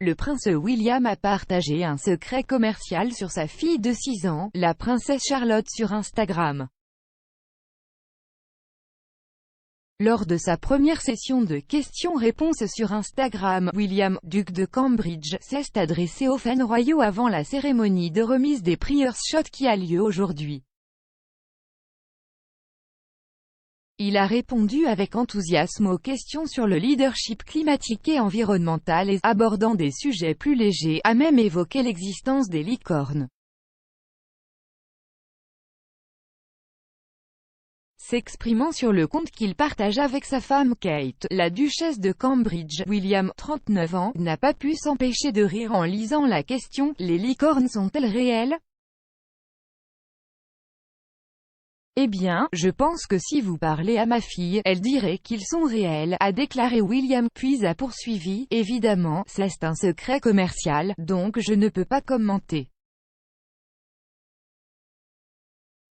le prince William a partagé un secret commercial sur sa fille de 6 ans, la princesse Charlotte sur Instagram. Lors de sa première session de questions-réponses sur Instagram, William, duc de Cambridge, s'est adressé aux fans royaux avant la cérémonie de remise des prix Earthshot qui a lieu aujourd'hui. Il a répondu avec enthousiasme aux questions sur le leadership climatique et environnemental et, abordant des sujets plus légers, a même évoqué l'existence des licornes. S'exprimant sur le compte qu'il partage avec sa femme Kate, la duchesse de Cambridge, William, 39 ans, n'a pas pu s'empêcher de rire en lisant la question « Les licornes sont-elles réelles ? » Eh bien, je pense que si vous parlez à ma fille, elle dirait qu'ils sont réels, a déclaré William, puis a poursuivi, évidemment, c'est un secret commercial, donc je ne peux pas commenter.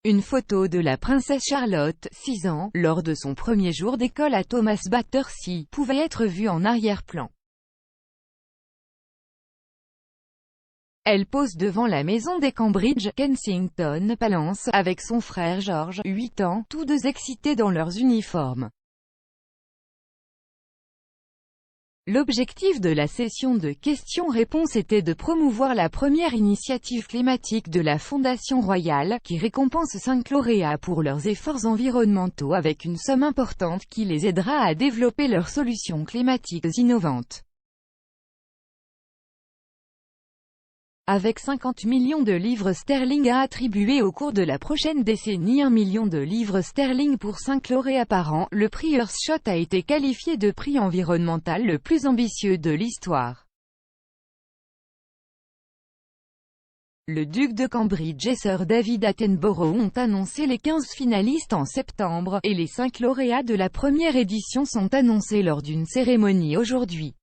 Une photo de la princesse Charlotte, 6 ans, lors de son premier jour d'école à Thomas Battersea, pouvait être vue en arrière-plan. Elle pose devant la maison des Cambridge, Kensington Palace, avec son frère George, 8 ans, tous deux excités dans leurs uniformes. L'objectif de la session de questions-réponses était de promouvoir la première initiative climatique de la Fondation Royale, qui récompense 5 lauréats pour leurs efforts environnementaux avec une somme importante qui les aidera à développer leurs solutions climatiques innovantes. Avec 50 millions de livres sterling à attribuer au cours de la prochaine décennie, 1 million de livres sterling pour 5 lauréats par an, le prix Earthshot a été qualifié de prix environnemental le plus ambitieux de l'histoire. Le duc de Cambridge et Sir David Attenborough ont annoncé les 15 finalistes en septembre, et les 5 lauréats de la première édition sont annoncés lors d'une cérémonie aujourd'hui.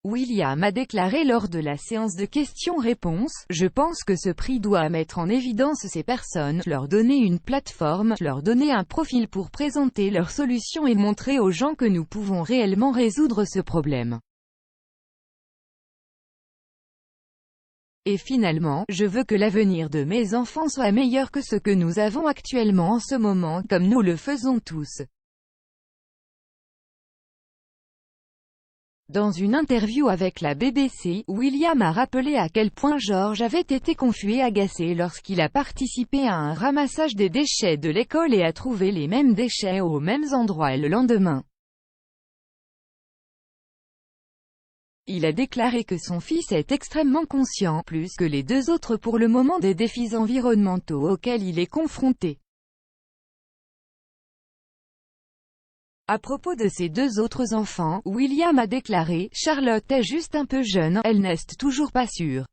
William a déclaré lors de la séance de questions-réponses « Je pense que ce prix doit mettre en évidence ces personnes, leur donner une plateforme, leur donner un profil pour présenter leurs solutions et montrer aux gens que nous pouvons réellement résoudre ce problème. Et finalement, je veux que l'avenir de mes enfants soit meilleur que ce que nous avons actuellement en ce moment, comme nous le faisons tous. » Dans une interview avec la BBC, William a rappelé à quel point George avait été confus et agacé lorsqu'il a participé à un ramassage des déchets de l'école et a trouvé les mêmes déchets aux mêmes endroits le lendemain. Il a déclaré que son fils est extrêmement conscient, plus que les 2 autres pour le moment, des défis environnementaux auxquels il est confronté. À propos de ses 2 autres enfants, William a déclaré « Charlotte est juste un peu jeune, elle n'est toujours pas sûre.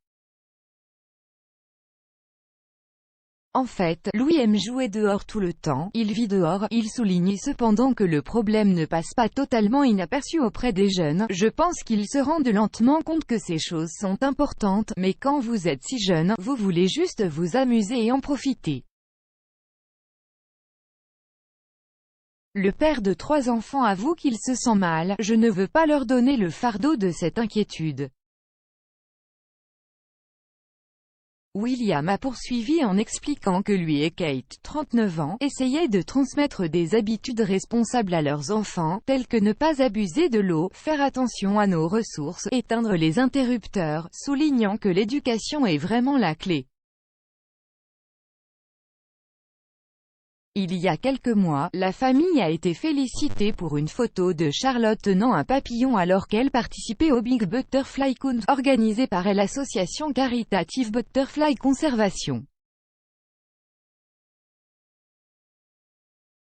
En fait, Louis aime jouer dehors tout le temps, il vit dehors. » Il souligne cependant que le problème ne passe pas totalement inaperçu auprès des jeunes. « Je pense qu'ils se rendent lentement compte que ces choses sont importantes, mais quand vous êtes si jeune, vous voulez juste vous amuser et en profiter. » Le père de 3 enfants avoue qu'il se sent mal « Je ne veux pas leur donner le fardeau de cette inquiétude. » William a poursuivi en expliquant que lui et Kate, 39 ans, essayaient de transmettre des habitudes responsables à leurs enfants, telles que ne pas abuser de l'eau, faire attention à nos ressources, éteindre les interrupteurs, soulignant que l'éducation est vraiment la clé. Il y a quelques mois, la famille a été félicitée pour une photo de Charlotte tenant un papillon alors qu'elle participait au Big Butterfly Count, organisé par l'association caritative Butterfly Conservation.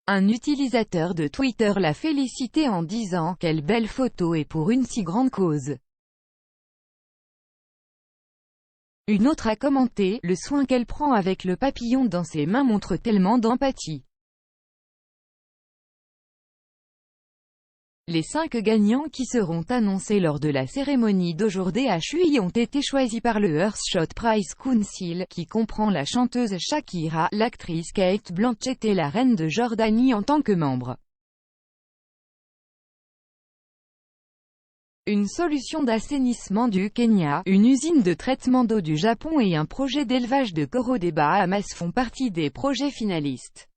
Un utilisateur de Twitter l'a félicitée en disant « Quelle belle photo et pour une si grande cause ». Une autre a commenté « Le soin qu'elle prend avec le papillon dans ses mains montre tellement d'empathie. » Les 5 gagnants qui seront annoncés lors de la cérémonie d'aujourd'hui à Chuy ont été choisis par le Earthshot Prize Council, qui comprend la chanteuse Shakira, l'actrice Cate Blanchett et la reine de Jordanie en tant que membres. Une solution d'assainissement du Kenya, une usine de traitement d'eau du Japon et un projet d'élevage de coraux des Bahamas font partie des projets finalistes.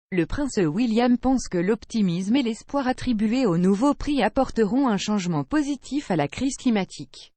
Le prince William pense que l'optimisme et l'espoir attribués au nouveau prix apporteront un changement positif à la crise climatique.